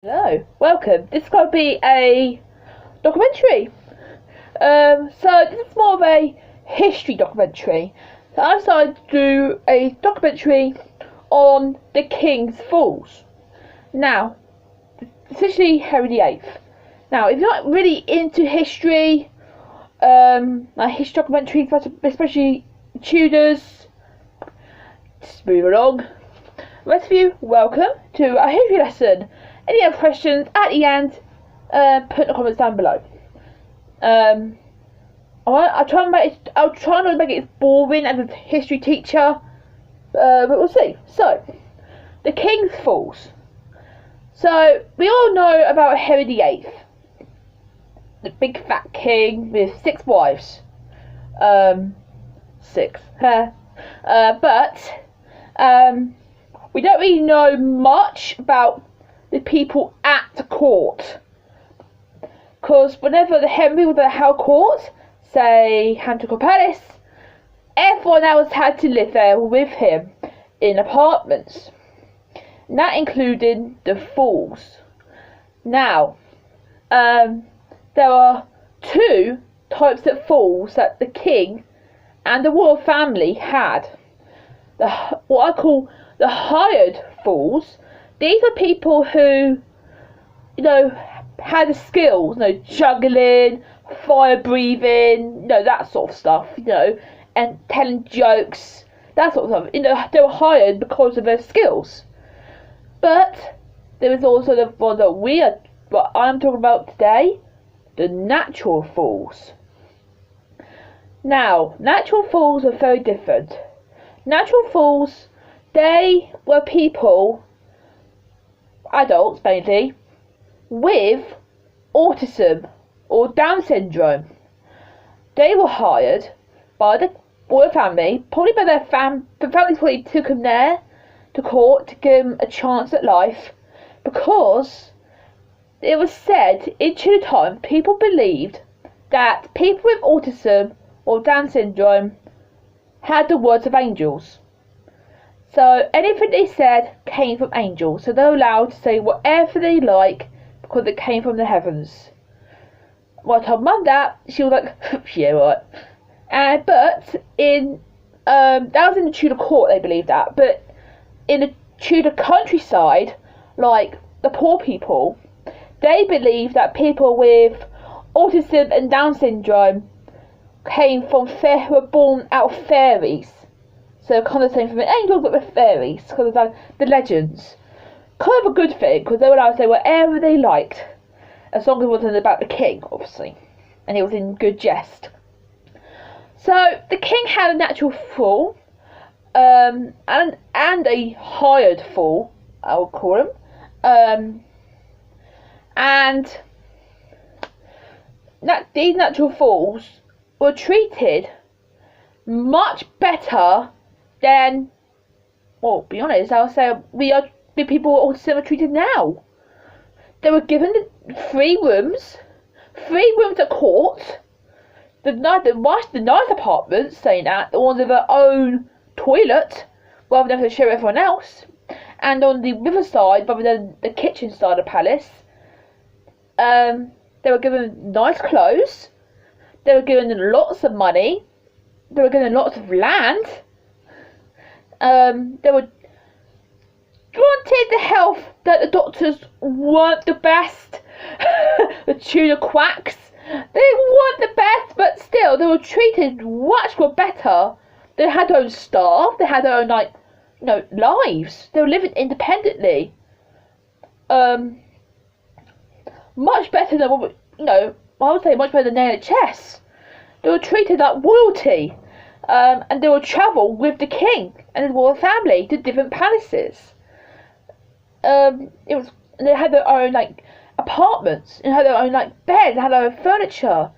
Hello, welcome. This is going to be a documentary. So this is more of a history documentary. So I decided to do a documentary on the King's Falls. Now, especially Henry VIII. Now, if you're not really into history, like history documentaries, especially Tudors, just move along. The rest of you, welcome to our history lesson. Any other questions at the end, put in the comments down below. I'll try not to make it as boring as a history teacher, but we'll see. So, the King's Falls. So, we all know about Henry VIII, the big fat king with 6 wives. Six. But we don't really know much about the people at the court, because whenever the Henry was at the Hell Court, say Hampton Palace, everyone else had to live there with him in apartments, and that included the fools. Now, there are 2 types of fools that the king and the royal family had. What I call the hired fools. These are people who, had the skills, juggling, fire breathing, that sort of stuff, and telling jokes, that sort of stuff. They were hired because of their skills. But there is also the one that what I'm talking about today, the natural fools. Now, natural fools are very different. Natural fools, they were people, adults mainly, with autism or Down syndrome. They were hired by the royal family, probably by their the families probably took them there to court to give them a chance at life, because it was said in Tudor time people believed that people with autism or Down syndrome had the words of angels. So anything they said came from angels, so they're allowed to say whatever they like because it came from the heavens. When I told Mum that, she was like, yeah, right. But in that was in the Tudor court, they believed that. But in the Tudor countryside, like the poor people, they believed that people with autism and Down syndrome were born out of fairies. So kind of the same from an angel, but with fairies, because of the legends. Kind of a good thing, because they were allowed to say whatever they liked, as long as it wasn't about the king, obviously, and it was in good jest. So the king had a natural fool, and a hired fool, I would call him, and these natural fools were treated much better than, well, be honest, I'll say the people with autism are treated now. They were given 3 rooms at court, the nice apartments, saying that, the ones with their own toilet, rather than having to share with everyone else, and on the riverside, rather than the kitchen side of the palace, they were given nice clothes, they were given lots of money, they were given lots of land. They were granted the health that the doctors weren't the best. The Tudor quacks, they weren't the best, but still they were treated much more better. They had their own staff, they had their own lives. They were living independently. Much better than I would say much better than the NHS. They were treated like royalty. And they would travel with the king and his royal family to different palaces. They had their own apartments, and had their own beds, and had their own furniture.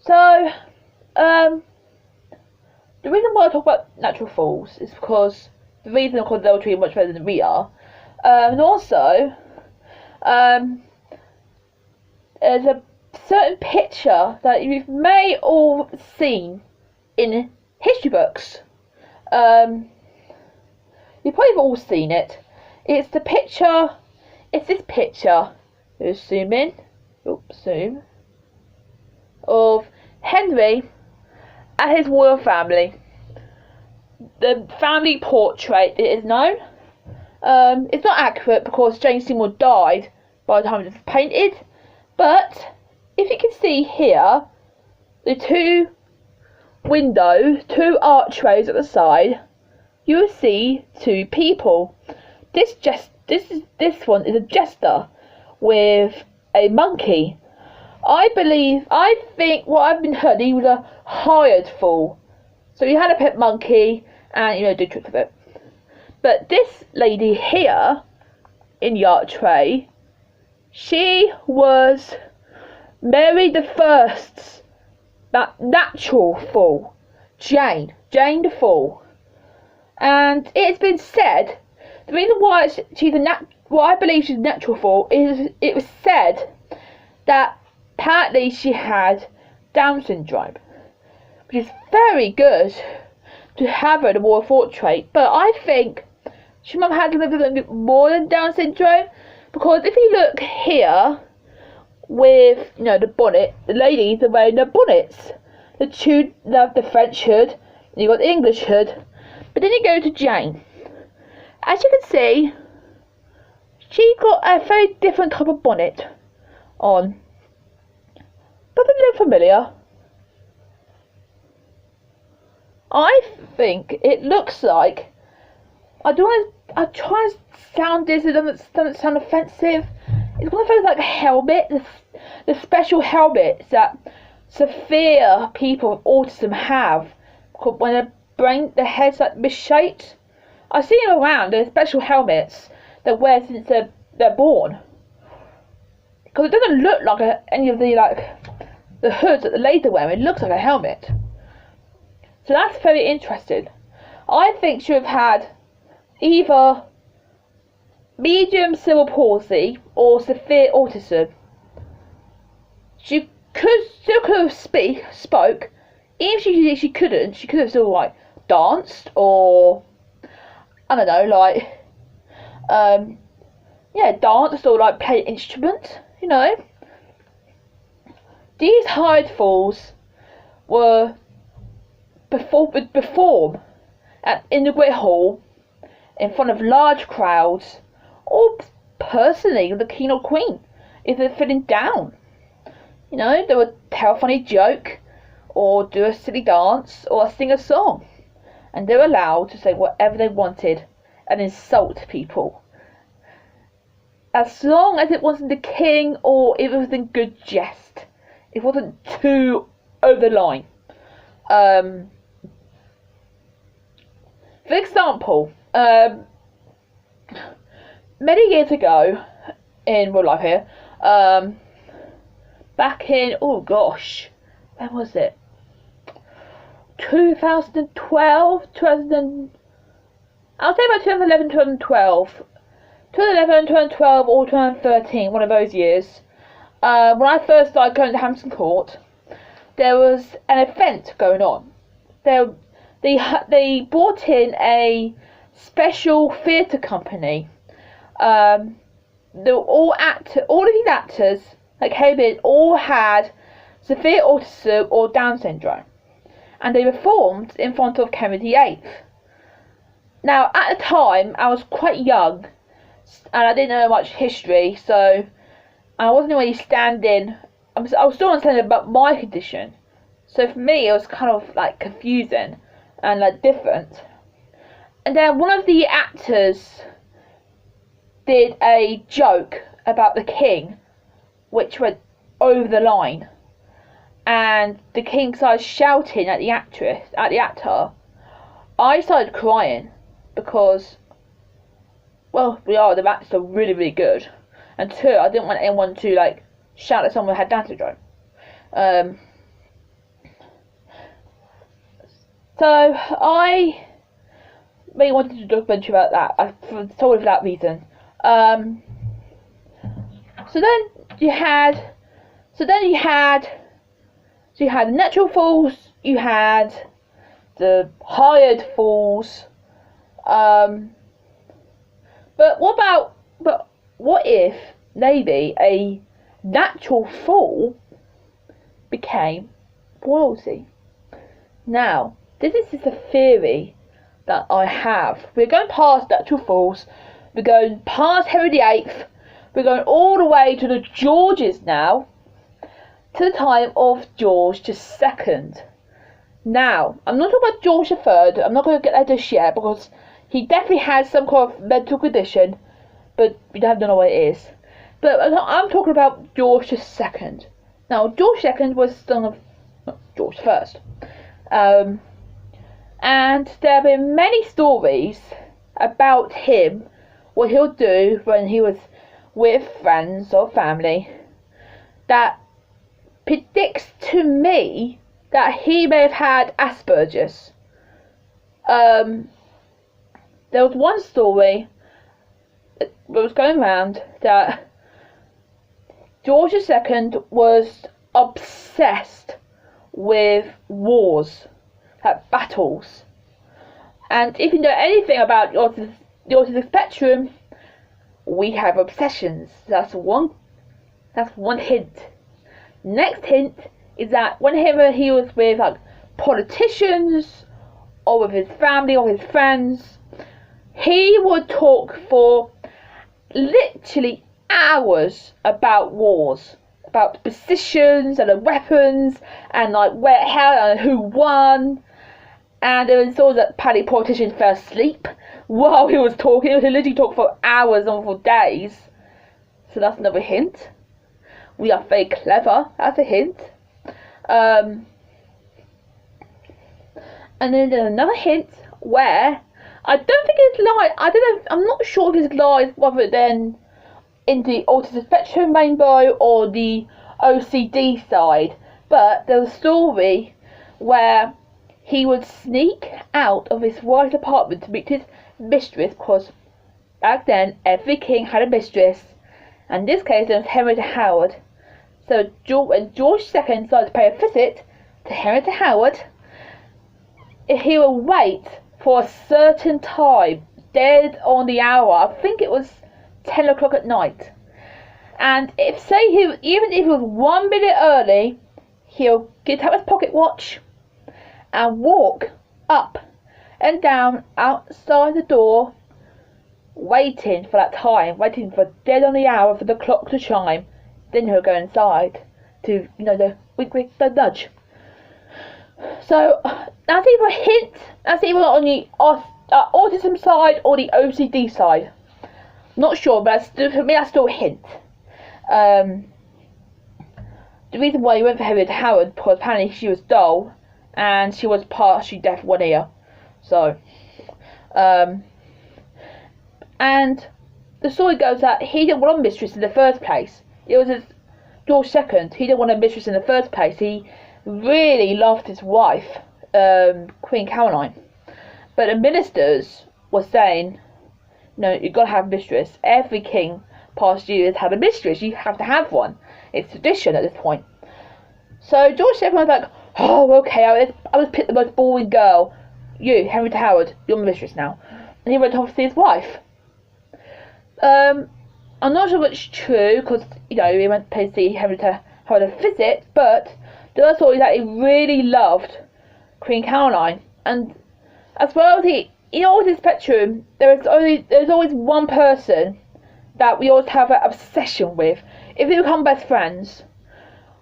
So the reason why I talk about natural fools is because the reason of course they were treated much better than we are, and also there's a certain picture that you may all seen in history books. You've probably all seen it. It's the picture. It's this picture. Let's zoom in. Oops, zoom. Of Henry and his royal family. The family portrait, it is known. It's not accurate because Jane Seymour died by the time it was painted. But if you can see here, the two windows, two archways at the side, you will see two people. This one is a jester with a monkey. I think what I've been heard, he was a hired fool. So he had a pet monkey and, you know, did tricks with it. But this lady here in the archway, she was Mary the First's natural fool, Jane the Fool. And it's been said, the reason why what I believe she's a natural fool is it was said that apparently she had Down syndrome, which is very good to have her in a royal portrait. But I think she might have had a little bit more than Down syndrome, because if you look here with, you know, the bonnet, the ladies are wearing their bonnets. The two have the French hood, and you got the English hood. But then you go to Jane. As you can see, she got a very different type of bonnet on. Doesn't it look familiar? I think it looks like, I try to sound this, it doesn't sound offensive. It's one of those like helmet, the special helmets that severe people with autism have when their head's like misshaped. I've seen them around. They're special helmets they wear since they're born, because it doesn't look like any of the hoods that the ladies are wearing. It looks like a helmet. So that's very interesting. I think she would have had either medium cerebral palsy or severe autism. She still could have spoke. Even if she couldn't, she could have still like danced, or I don't know, like danced or like played an instrument, you know. These hired fools were perform in the Great Hall in front of large crowds, or personally the king or queen if they're feeling down. You know, they would tell a funny joke, or do a silly dance, or sing a song, and they were allowed to say whatever they wanted and insult people, as long as it wasn't the king or if it was in good jest. It wasn't too over the line. For example, many years ago in real life here, back in, oh gosh, when was it? 2012, I'll say about 2011, 2012. 2011, 2012 or 2013, one of those years. When I first started going to Hampton Court, there was an event going on. They brought in a special theatre company. They were all of these actors that came in all had severe autism or Down syndrome, and they performed in front of Henry VIII. Now, at the time, I was quite young, and I didn't know much history, so I wasn't really standing. I was still understanding about my condition, so for me, it was kind of like confusing and like different. And then one of the actors did a joke about the king, which went over the line, and the king started shouting at the actor. I started crying because, well, the actors are really, really good, and two, I didn't want anyone to like shout at someone who had Down syndrome. So I really wanted to do a documentary about that. I told it for that reason. So then you had the natural fools, you had the hired fools, But what if maybe a natural fall became royalty? Now, this is just a theory that I have. We're going past natural falls, we're going past Henry VIII, we're going all the way to the Georges now, to the time of George II. Now, I'm not talking about George III, I'm not going to get that just yet, because he definitely has some kind of mental condition, but we don't know what it is. But I'm talking about George II. Now, George II was son of George I. And there have been many stories about him, what he'll do when he was with friends or family, that predicts to me that he may have had Asperger's. There was one story that was going around that George II was obsessed with wars, like battles. And if you know anything about the autism spectrum, we have obsessions. That's one hint. Next hint is that whenever he was with like politicians or with his family or his friends, he would talk for literally hours about wars, about the positions and the weapons and like how and who won. And there was always that apparently politicians fell asleep while he was talking. He literally talked for hours and for days. So that's another hint. We are very clever. That's a hint. And then there's another hint where I don't think it's lies. I don't know. I'm not sure if it's lies rather than in the autism spectrum rainbow or the OCD side. But there was a story where he would sneak out of his wife's apartment to meet his mistress, because back then every king had a mistress, and in this case it was Henry Howard. So when George II decided to pay a visit to Henry Howard, he would wait for a certain time, dead on the hour. I think it was 10 o'clock at night. And even if he was 1 minute early, he'll get out his pocket watch and walk up and down outside the door, waiting for that time, waiting for dead on the hour for the clock to chime. Then he'll go inside to, the wink, the nudge. So that's either a hint, that's either on the autism side or the OCD side. Not sure, but for me that's still a hint. The reason why he went for Henrietta Howard, because apparently she was dull and she was partially deaf one ear. So, and the story goes that he didn't want a mistress in the first place. It was George II. He didn't want a mistress in the first place. He really loved his wife, Queen Caroline. But the ministers were saying, no, you've got to have a mistress. Every king past you has had a mistress. You have to have one. It's tradition at this point. So George II was like, oh, okay, I was picked the most boring girl. You, Henrietta Howard, you're my mistress now. And he went off to see his wife. I'm not sure if it's true, because, he went to see Henrietta Howard a visit, but the other story is that he really loved Queen Caroline. And as well as in all this spectrum, there's always one person that we always have an obsession with. If we become best friends,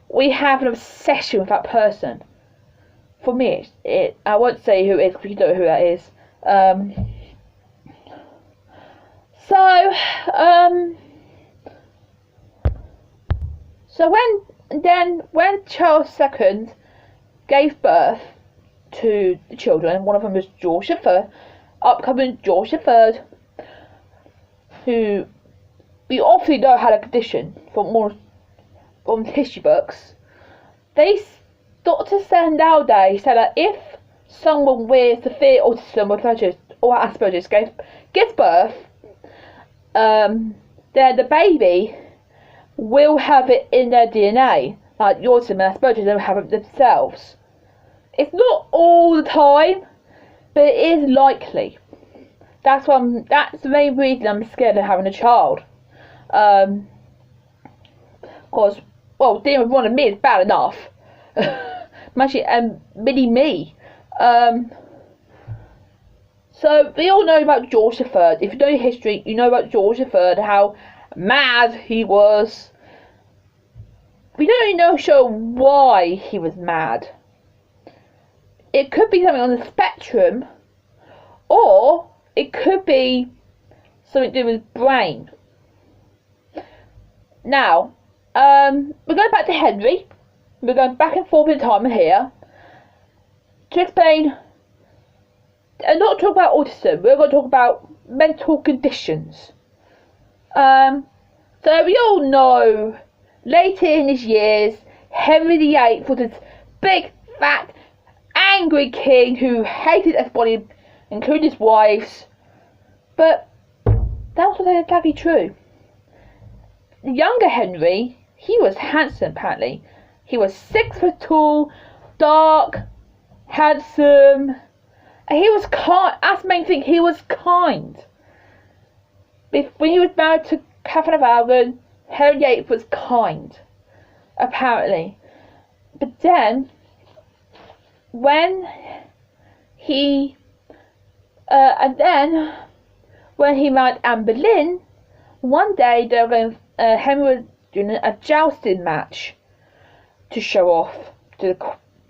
we have an obsession with that person. For me, I won't say who it is, because you don't know who that is. So when Charles II gave birth to the children, one of them was George III, upcoming George III, who we obviously know had a condition from history books. They doctors say nowadays say that if someone with severe autism or Asperger's gives birth, then the baby will have it in their DNA, like autism and Asperger's don't have it themselves. It's not all the time, but it is likely. That's the main reason I'm scared of having a child. Cause, well, dealing with one of me is bad enough. Imagine mini me. So we all know about George III. If you know your history, you know about George III, how mad he was. We don't really know sure why he was mad. It could be something on the spectrum, or it could be something to do with his brain. Now, we're going back to Henry. We're going back and forth in time here to explain and not talk about autism. We're going to talk about mental conditions. So we all know later in his years, Henry VIII was this big, fat, angry king who hated everybody, including his wives. But that wasn't exactly true. The younger Henry, he was handsome apparently. He was 6 foot tall, dark, handsome, and he was kind. That's the main thing, he was kind. When he was married to Catherine of Aragon, Henry VIII was kind, apparently. But then, when he married Anne Boleyn, one day Henry was doing a jousting match to show off to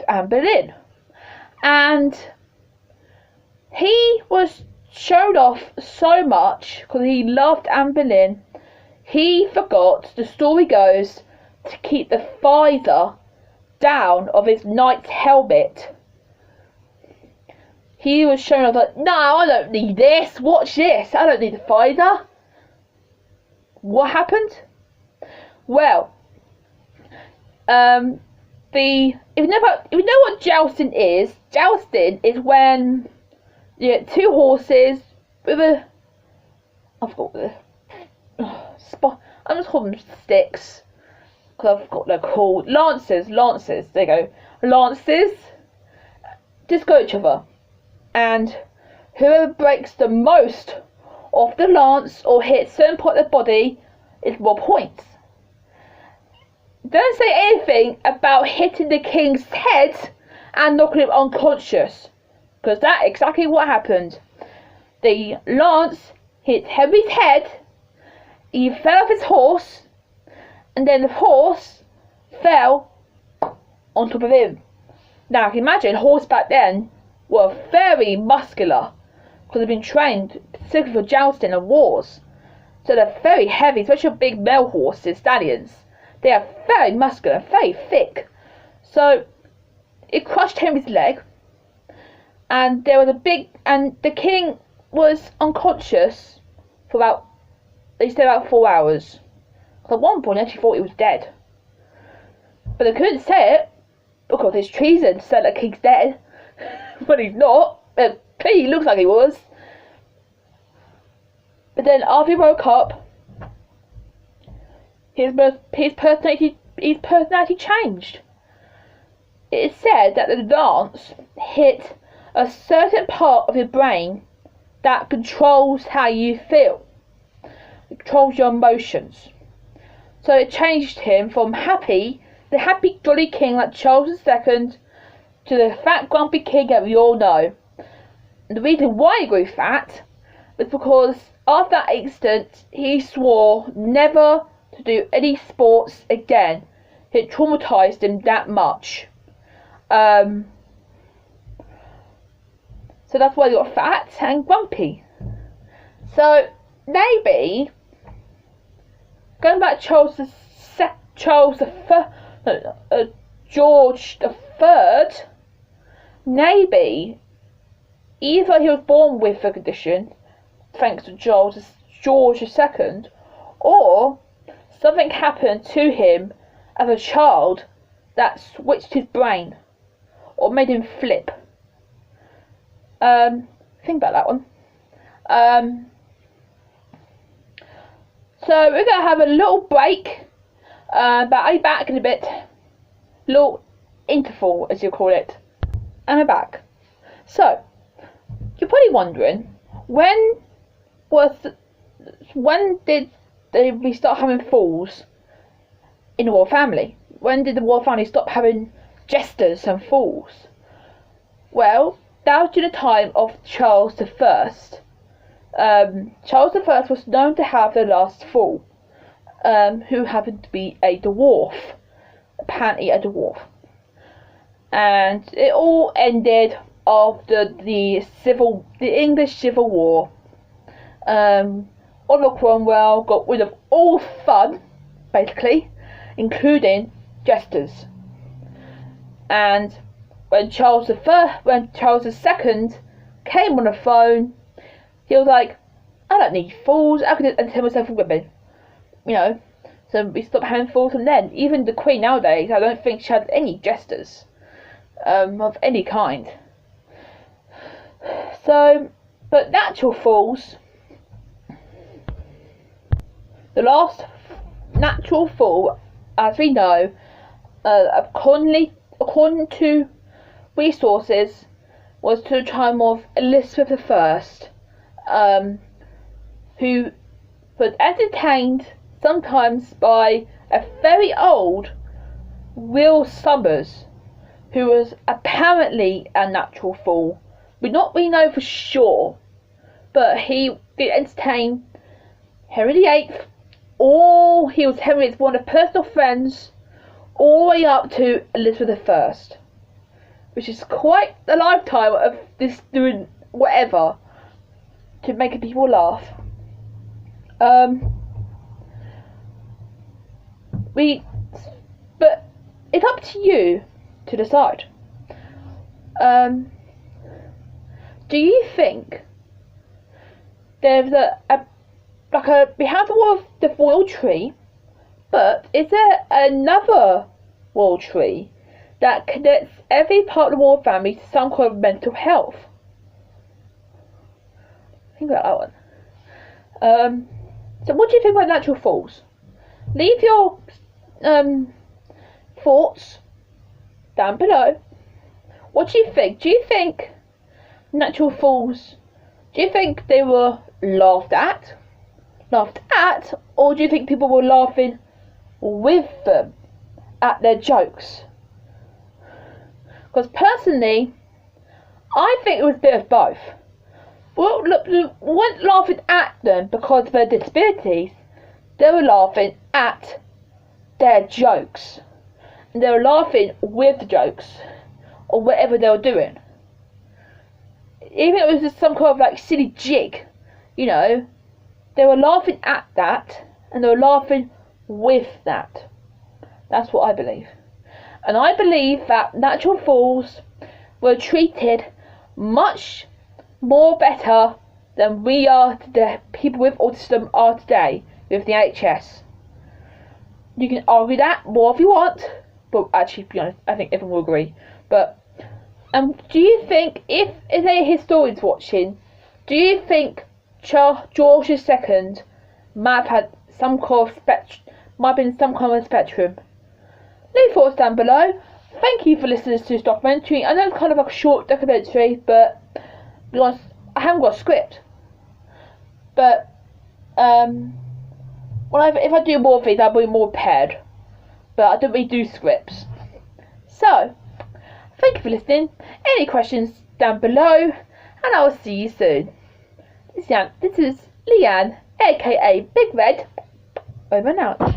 Anne Boleyn, and he was showed off so much because he loved Anne Boleyn. He forgot, the story goes, to keep the visor down of his knight's helmet. He was showing off like, no, I don't need this. Watch this. I don't need the visor. What happened? Well, if you know what jousting is when you get two horses with I'm just calling them sticks because I've got they're called lances. There you go. Lances just go at each other, and whoever breaks the most off the lance or hits certain part of the body is more points. Don't say anything about hitting the king's head and knocking him unconscious, because that's exactly what happened. The lance hit Henry's head, he fell off his horse, and then the horse fell on top of him. Now, you can imagine, horses back then were very muscular, because they've been trained specifically for jousting and wars. So they're very heavy, especially big male horses, stallions. They are very muscular, very thick. So it crushed Henry's leg, and the king was unconscious for about 4 hours. At one point, I actually thought he was dead, but they couldn't say it because it's treason to say that the king's dead, but he's not. Clearly, he looks like he was. But then, after he woke up, his personality changed. It is said that the lance hit a certain part of your brain that controls how you feel. It controls your emotions. So it changed him from the happy jolly king like Charles II to the fat grumpy king that we all know. And the reason why he grew fat was because after that incident he swore never to do any sports again. It traumatized him that much. So that's why he got fat and grumpy. So maybe going back to George III, maybe either he was born with the condition, thanks to George II, or something happened to him as a child that switched his brain or made him flip. Think about that one. So we're going to have a little break, but I'll be back in a bit. Little interval, as you call it. And I'm back. So, you're probably wondering, when did we start having fools in the royal family? When did the royal family stop having jesters and fools? Well, that was during the time of Charles the First. Charles the First was known to have the last fool, who happened to be a dwarf, apparently a dwarf, and it all ended after the English Civil War. Oliver Cromwell got rid of all fun, basically, including jesters. And when Charles II came on the throne, he was like, I don't need fools, I can entertain myself with women. You know, so we stopped having fools from then. Even the Queen nowadays, I don't think she had any jesters of any kind. So, but natural fools, the last natural fool, as we know, according to resources, was to the time of Elizabeth I, who was entertained sometimes by a very old Will Summers, who was apparently a natural fool. We not really know for sure, but he did entertain Henry VIII, he was Henry's one of personal friends, all the way up to Elizabeth I, which is quite a lifetime of this doing whatever to make people laugh. But it's up to you to decide. Do you think there's we have the royal tree, but is there another royal tree that connects every part of the royal family to some kind of mental health? Think about that one. So what do you think about natural fools? Leave your thoughts down below. What do you think? Do you think natural fools, do you think they were laughed at, or do you think people were laughing with them at their jokes? Because personally, I think it was a bit of both. Well, look, we weren't laughing at them because of their disabilities. They were laughing at their jokes, and they were laughing with the jokes or whatever they were doing. Even if it was just some kind of like silly jig, you know, they were laughing at that, and they were laughing with that. That's what I believe. And I believe that natural fools were treated much more better than we are today, people with autism are today with the NHS. You can argue that more if you want, but actually, to be honest, I think everyone will agree. But do you think, if any historians watching, do you think George II might have had some kind of spectrum? Leave thoughts down below. Thank you for listening to this documentary. I know it's kind of like a short documentary, but to be honest, I haven't got a script. But if I do more things, I'll be more prepared. But I don't really do scripts. So, thank you for listening. Any questions down below, and I will see you soon. This is Leanne, aka Big Red, over and out.